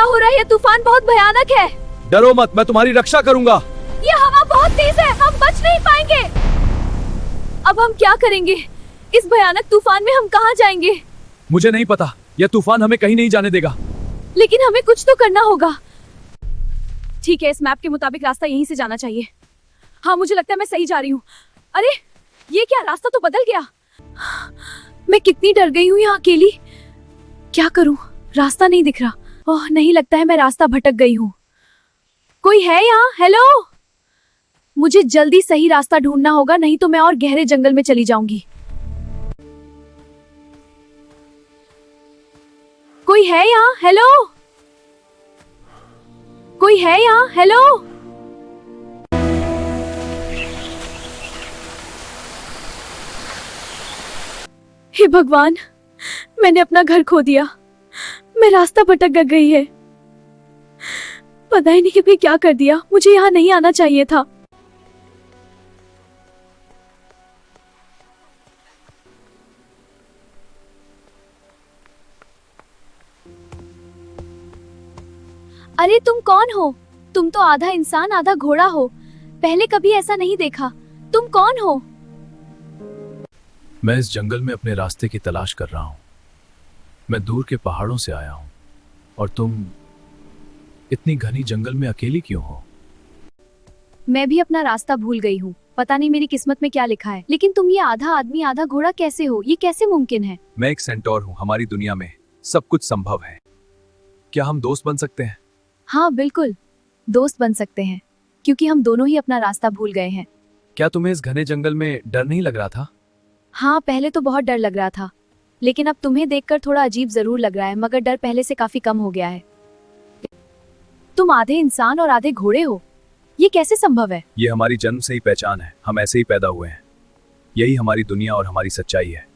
क्या हो रहा है? ये तूफान बहुत भयानक है। डरो मत, मैं तुम्हारी रक्षा करूंगा। ये हवा बहुत तेज है, हम बच नहीं पाएंगे। अब हम क्या करेंगे? इस भयानक तूफान में हम कहाँ जाएंगे? मुझे नहीं पता, यह तूफान हमें कहीं नहीं जाने देगा। लेकिन हमें कुछ तो करना होगा। ठीक है, इस मैप के मुताबिक रास्ता यहीं से जाना चाहिए। हाँ, मुझे लगता है मैं सही जा रही हूँ। अरे ये क्या, रास्ता तो बदल गया। मैं कितनी डर गई हूँ यहाँ अकेली। क्या करूँ? रास्ता नहीं दिख रहा। ओह नहीं, लगता है मैं रास्ता भटक गई हूँ। कोई है यहाँ? हेलो, मुझे जल्दी सही रास्ता ढूंढना होगा, नहीं तो मैं और गहरे जंगल में चली जाऊंगी। कोई है यहाँ? हेलो, कोई है यहाँ? हेलो। हे भगवान, मैंने अपना घर खो दिया। मैं रास्ता भटक गई है। पता ही नहीं कि मैं क्या कर दिया। मुझे यहाँ नहीं आना चाहिए था। अरे तुम कौन हो? तुम तो आधा इंसान आधा घोड़ा हो। पहले कभी ऐसा नहीं देखा। तुम कौन हो? मैं इस जंगल में अपने रास्ते की तलाश कर रहा हूँ। मैं दूर के पहाड़ों से आया हूँ और तुम इतनी घनी जंगल में अकेली क्यों हो? मैं भी अपना रास्ता भूल गई हूँ। पता नहीं मेरी किस्मत में क्या लिखा है। लेकिन तुम ये आधा आदमी आधा घोड़ा कैसे हो? ये कैसे मुमकिन है? मैं एक सेंटोर हूँ। हमारी दुनिया में सब कुछ संभव है। क्या हम दोस्त बन सकते हैं? हाँ बिल्कुल, दोस्त बन सकते हैं, क्योंकि हम दोनों ही अपना रास्ता भूल गए हैं। क्या तुम्हें इस घने जंगल में डर नहीं लग रहा था? हाँ, पहले तो बहुत डर लग रहा था, लेकिन अब तुम्हें देखकर थोड़ा अजीब जरूर लग रहा है, मगर डर पहले से काफी कम हो गया है। तुम आधे इंसान और आधे घोड़े हो, ये कैसे संभव है? ये हमारी जन्म से ही पहचान है। हम ऐसे ही पैदा हुए हैं। यही हमारी दुनिया और हमारी सच्चाई है।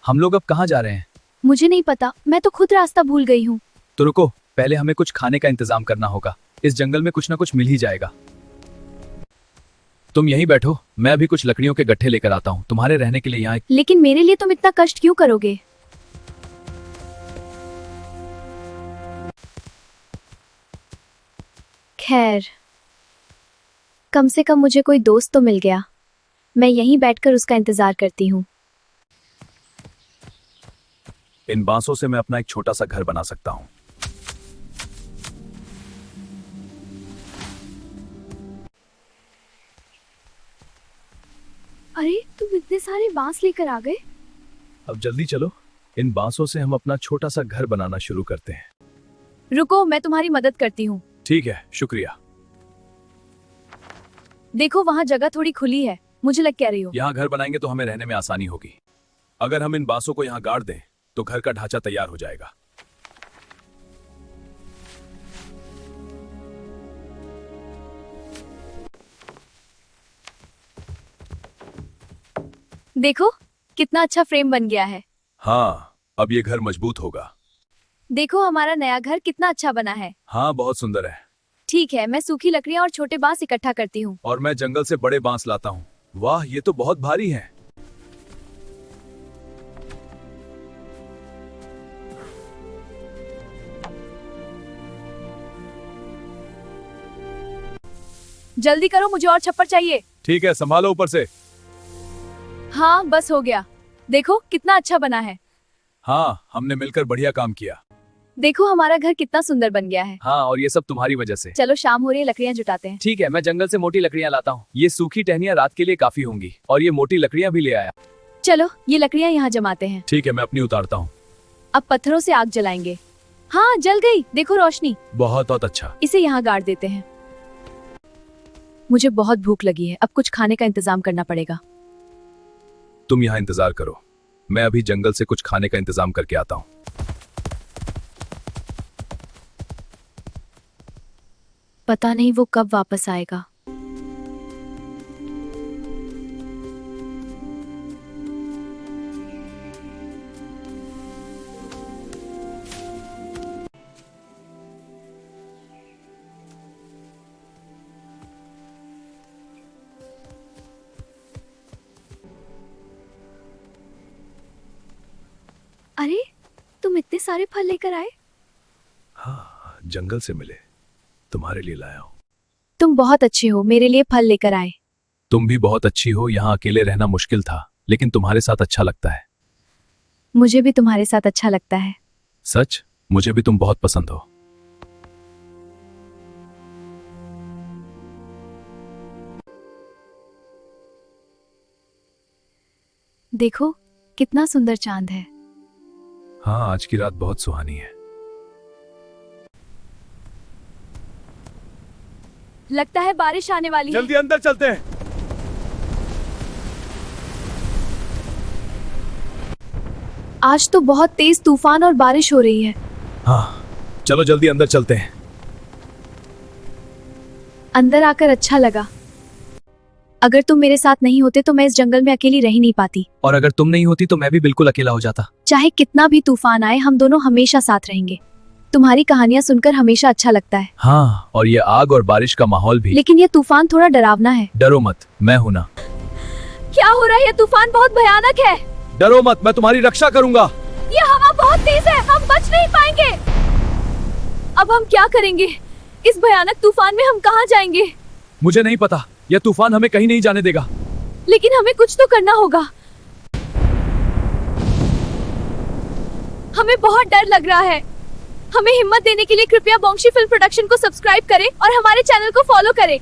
हम लोग अब कहाँ जा रहे हैं? मुझे नहीं पता, मैं तो खुद रास्ता भूल गई हूँ। तो रुको, पहले हमें कुछ खाने का इंतजाम करना होगा। इस जंगल में कुछ ना कुछ मिल ही जाएगा। तुम यहीं बैठो, मैं अभी कुछ लकड़ियों के गट्ठे लेकर आता हूँ तुम्हारे रहने के लिए यहाँ। लेकिन मेरे लिए तुम इतना कष्ट क्यों करोगे? खैर, कम से कम मुझे कोई दोस्त तो मिल गया। मैं यहीं बैठकर उसका इंतजार करती हूँ। इन बांसों से मैं अपना एक छोटा सा घर बना सकता हूँ। अरे तुम इतने सारे बांस लेकर आ गए? अब जल्दी चलो, इन बांसों से हम अपना छोटा सा घर बनाना शुरू करते हैं। रुको, मैं तुम्हारी मदद करती हूँ। ठीक है, शुक्रिया। देखो वहाँ जगह थोड़ी खुली है, मुझे लग कह रही हो। यहाँ घर बनाएंगे तो हमें रहने में आसानी होगी। अगर हम इन बांसों को यहाँ गाड़ दें तो घर का ढांचा तैयार हो जाएगा। देखो कितना अच्छा फ्रेम बन गया है। हाँ, अब ये घर मजबूत होगा। देखो हमारा नया घर कितना अच्छा बना है। हाँ, बहुत सुंदर है। ठीक है, मैं सूखी लकड़ियाँ और छोटे बांस इकट्ठा करती हूँ। और मैं जंगल से बड़े बांस लाता हूँ। वाह, ये तो बहुत भारी है। जल्दी करो, मुझे और छप्पर चाहिए। ठीक है, संभालो ऊपर से। हाँ बस हो गया। देखो कितना अच्छा बना है। हाँ, हमने मिलकर बढ़िया काम किया। देखो हमारा घर कितना सुंदर बन गया है। हाँ, और ये सब तुम्हारी वजह से। चलो शाम हो रही है, लकड़ियाँ जुटाते हैं। ठीक है, मैं जंगल से मोटी लकड़ियाँ लाता हूँ। ये सूखी टहनियाँ रात के लिए काफी होंगी और ये मोटी लकड़ियाँ भी ले आया। चलो ये लकड़ियाँ यहाँ जमाते हैं। ठीक है, मैं अपनी उतारता हूँ। अब पत्थरों से आग जलाएंगे। हाँ जल गई, देखो रोशनी। बहुत अच्छा। इसे यहाँ गाड़ देते हैं। मुझे बहुत भूख लगी है, अब कुछ खाने का इंतजाम करना पड़ेगा। तुम यहाँ इंतजार करो, मैं अभी जंगल से कुछ खाने का इंतजाम करके आता हूँ। पता नहीं वो कब वापस आएगा। अरे तुम इतने सारे फल लेकर आए? हाँ, जंगल से मिले, तुम्हारे लिए लाया हूं। तुम बहुत अच्छे हो, मेरे लिए फल लेकर आए। तुम भी बहुत अच्छी हो। यहाँ अकेले रहना मुश्किल था, लेकिन तुम्हारे साथ अच्छा लगता है। मुझे भी तुम्हारे साथ अच्छा लगता है। सच, मुझे भी तुम बहुत पसंद हो। देखो कितना सुंदर चांद है। हाँ, आज की रात बहुत सुहानी है। लगता है बारिश आने वाली है। जल्दी अंदर चलते हैं। आज तो बहुत तेज तूफान और बारिश हो रही है। हाँ, चलो जल्दी अंदर चलते हैं। अंदर आकर अच्छा लगा। अगर तुम मेरे साथ नहीं होते तो मैं इस जंगल में अकेली रह ही नहीं पाती। और अगर तुम नहीं होती तो मैं भी बिल्कुल अकेला हो जाता। चाहे कितना भी तूफान आए, हम दोनों हमेशा साथ रहेंगे। तुम्हारी कहानियां सुनकर हमेशा अच्छा लगता है। हाँ, और ये आग और बारिश का माहौल भी। लेकिन ये तूफान थोड़ा डरावना है। डरो मत, मैं हूं ना। क्या हो रहा है? ये तूफान बहुत भयानक है। डरो मत, मैं तुम्हारी रक्षा करूंगा। ये हवा बहुत तेज है, हम बच नहीं पाएंगे। अब हम क्या करेंगे? इस भयानक तूफान में हम कहाँ जाएंगे? मुझे नहीं पता, यह तूफान हमें कहीं नहीं जाने देगा। लेकिन हमें कुछ तो करना होगा। हमें बहुत डर लग रहा है। हमें हिम्मत देने के लिए कृपया बॉन्शी फिल्म प्रोडक्शन को सब्सक्राइब करें और हमारे चैनल को फॉलो करें।